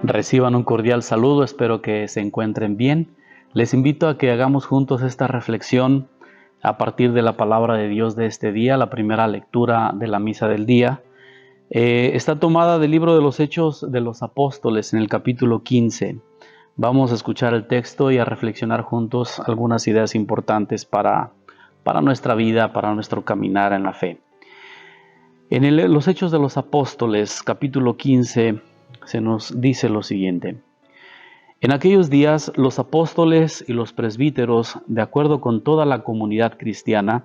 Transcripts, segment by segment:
Reciban un cordial saludo, espero que se encuentren bien. Les invito a que hagamos juntos esta reflexión a partir de la palabra de Dios de este día, la primera lectura de la misa del día. Está tomada del libro de los Hechos de los Apóstoles en el capítulo 15. Vamos a escuchar el texto y a reflexionar juntos algunas ideas importantes para nuestra vida, para nuestro caminar en la fe. En los Hechos de los Apóstoles, capítulo 15, se nos dice lo siguiente. En aquellos días, los apóstoles y los presbíteros, de acuerdo con toda la comunidad cristiana,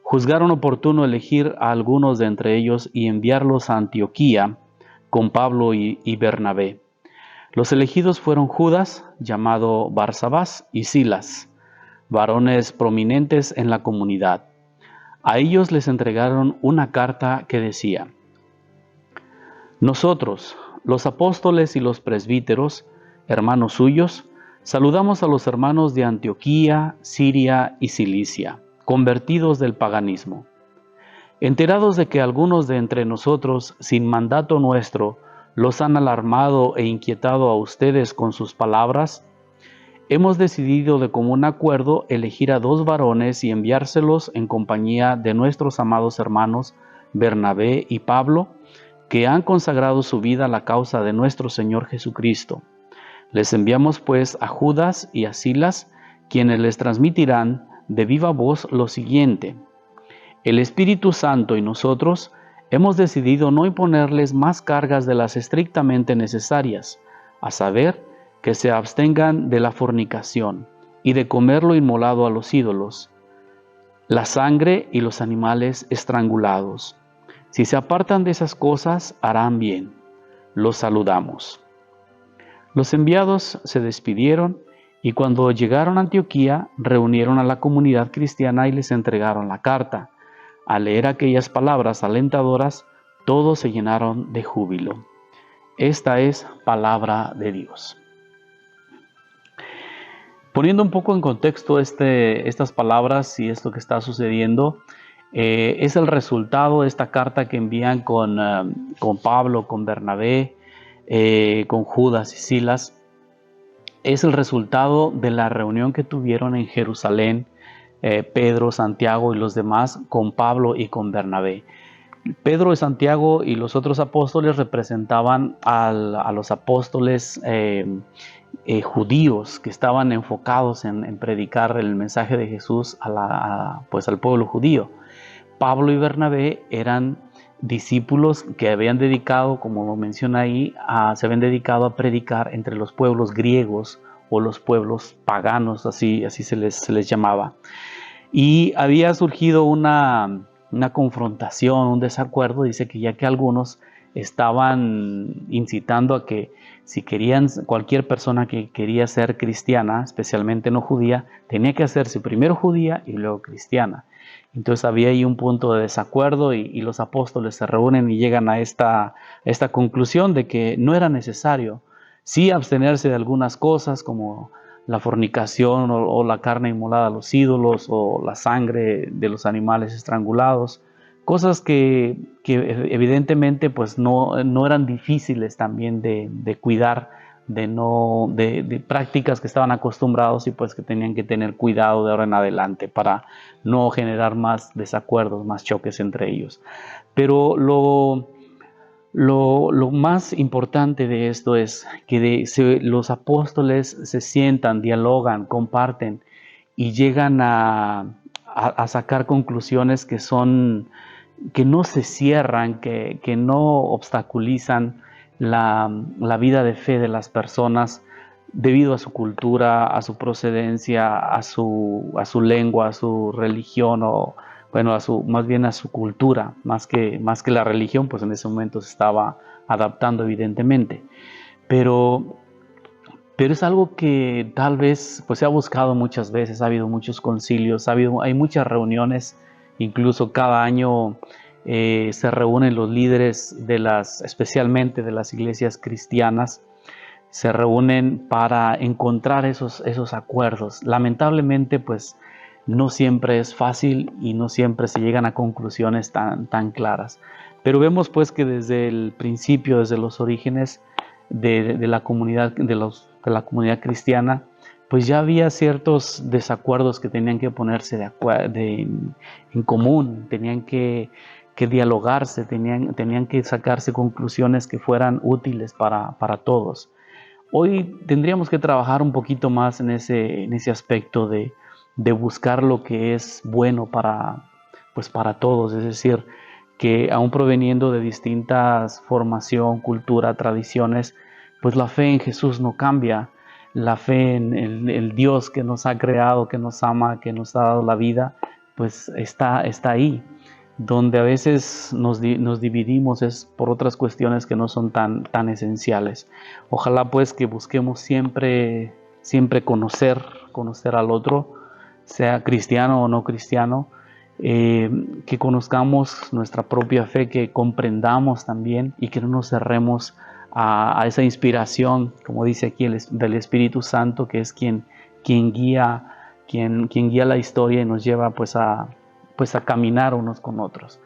juzgaron oportuno elegir a algunos de entre ellos y enviarlos a Antioquía con Pablo y Bernabé. Los elegidos fueron Judas, llamado Barsabás, y Silas, varones prominentes en la comunidad. A ellos les entregaron una carta que decía: Nosotros, los apóstoles y los presbíteros, hermanos suyos, saludamos a los hermanos de Antioquía, Siria y Cilicia, convertidos del paganismo. Enterados de que algunos de entre nosotros, sin mandato nuestro, los han alarmado e inquietado a ustedes con sus palabras, hemos decidido de común acuerdo elegir a 2 varones y enviárselos en compañía de nuestros amados hermanos Bernabé y Pablo, que han consagrado su vida a la causa de nuestro Señor Jesucristo. Les enviamos pues a Judas y a Silas, quienes les transmitirán de viva voz lo siguiente: el Espíritu Santo y nosotros hemos decidido no imponerles más cargas de las estrictamente necesarias, a saber, que se abstengan de la fornicación y de comer lo inmolado a los ídolos, la sangre y los animales estrangulados. Si se apartan de esas cosas, harán bien. Los saludamos. Los enviados se despidieron y cuando llegaron a Antioquía, reunieron a la comunidad cristiana y les entregaron la carta. Al leer aquellas palabras alentadoras, todos se llenaron de júbilo. Esta es palabra de Dios. Poniendo un poco en contexto estas palabras y esto que está sucediendo, es el resultado de esta carta que envían con Pablo, con Bernabé, con Judas y Silas. Es el resultado de la reunión que tuvieron en Jerusalén Pedro, Santiago y los demás con Pablo y con Bernabé. Pedro y Santiago y los otros apóstoles representaban a los apóstoles judíos que estaban enfocados en predicar el mensaje de Jesús al pueblo judío. Pablo y Bernabé eran discípulos que habían dedicado, como lo menciona ahí, se habían dedicado a predicar entre los pueblos griegos o los pueblos paganos, así se les llamaba. Y había surgido una confrontación, un desacuerdo. Dice que ya que algunos estaban incitando a que si querían, cualquier persona que quería ser cristiana, especialmente no judía, tenía que hacerse primero judía y luego cristiana. Entonces había ahí un punto de desacuerdo y los apóstoles se reúnen y llegan a esta conclusión de que no era necesario, sí abstenerse de algunas cosas como la fornicación o la carne inmolada a los ídolos o la sangre de los animales estrangulados, cosas que evidentemente pues no eran difíciles también de cuidar, de prácticas que estaban acostumbrados y pues que tenían que tener cuidado de ahora en adelante para no generar más desacuerdos, más choques entre ellos. Pero lo más importante de esto es que los apóstoles se sientan, dialogan, comparten y llegan a sacar conclusiones que no se cierran, que no obstaculizan la vida de fe de las personas debido a su cultura, a su procedencia, a su lengua, a su religión más bien a su cultura, más que la religión, pues en ese momento se estaba adaptando evidentemente. Pero es algo que tal vez pues se ha buscado muchas veces, ha habido muchos concilios, hay muchas reuniones, incluso cada año se reúnen los líderes especialmente de las iglesias cristianas, se reúnen para encontrar esos acuerdos. Lamentablemente pues no siempre es fácil y no siempre se llegan a conclusiones tan claras. Pero vemos pues que desde el principio, desde los orígenes, de la comunidad, de la comunidad cristiana, pues ya había ciertos desacuerdos que tenían que ponerse en común, tenían que dialogarse, tenían que sacarse conclusiones que fueran útiles para todos. Hoy tendríamos que trabajar un poquito más en ese aspecto de buscar lo que es bueno pues para todos, es decir, que aún proveniendo de distintas formación, cultura, tradiciones, pues la fe en Jesús no cambia. La fe en el Dios que nos ha creado, que nos ama, que nos ha dado la vida, pues está ahí. Donde a veces nos dividimos es por otras cuestiones que no son tan esenciales. Ojalá pues que busquemos siempre conocer al otro, sea cristiano o no cristiano, que conozcamos nuestra propia fe, que comprendamos también y que no nos cerremos a esa inspiración, como dice aquí, del Espíritu Santo, que es quien guía la historia y nos lleva pues a caminar unos con otros.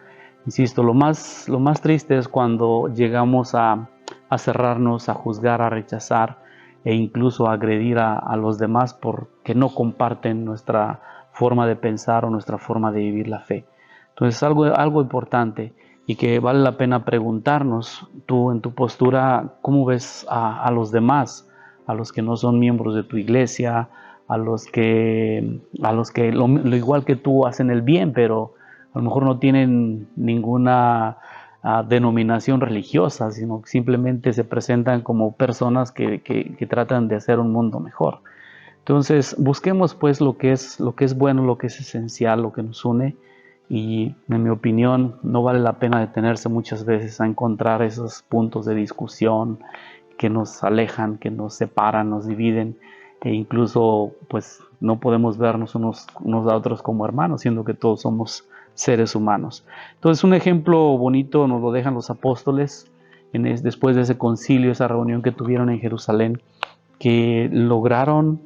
Insisto, lo más triste es cuando llegamos a cerrarnos, a juzgar, a rechazar e incluso a agredir a los demás porque no comparten nuestra forma de pensar o nuestra forma de vivir la fe. Entonces, algo importante y que vale la pena preguntarnos, tú en tu postura, ¿cómo ves a los demás, a los que no son miembros de tu iglesia, a los que lo igual que tú hacen el bien, pero a lo mejor no tienen ninguna denominación religiosa, sino simplemente se presentan como personas que tratan de hacer un mundo mejor? Entonces, busquemos pues lo que es bueno, lo que es esencial, lo que nos une, y en mi opinión no vale la pena detenerse muchas veces a encontrar esos puntos de discusión que nos alejan, que nos separan, nos dividen, e incluso pues no podemos vernos unos a otros como hermanos, siendo que todos somos seres humanos. Entonces, un ejemplo bonito nos lo dejan los apóstoles después de ese concilio, esa reunión que tuvieron en Jerusalén, que lograron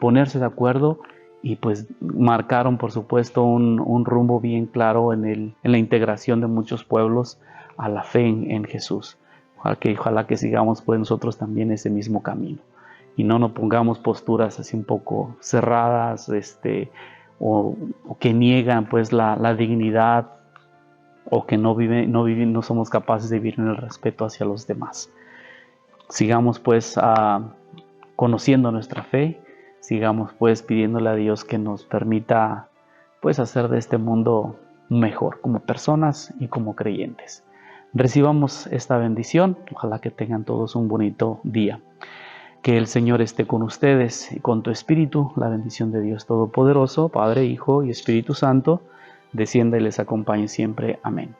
ponerse de acuerdo y pues marcaron por supuesto un rumbo bien claro en la integración de muchos pueblos a la fe en Jesús. Ojalá que sigamos pues nosotros también ese mismo camino y no nos pongamos posturas así un poco cerradas, o que niegan pues la dignidad, o que no somos capaces de vivir en el respeto hacia los demás. Sigamos pues conociendo nuestra fe, sigamos pues pidiéndole a Dios que nos permita pues hacer de este mundo mejor como personas y como creyentes. Recibamos esta bendición, ojalá que tengan todos un bonito día. Que el Señor esté con ustedes y con tu espíritu. La bendición de Dios Todopoderoso, Padre, Hijo y Espíritu Santo, descienda y les acompañe siempre. Amén.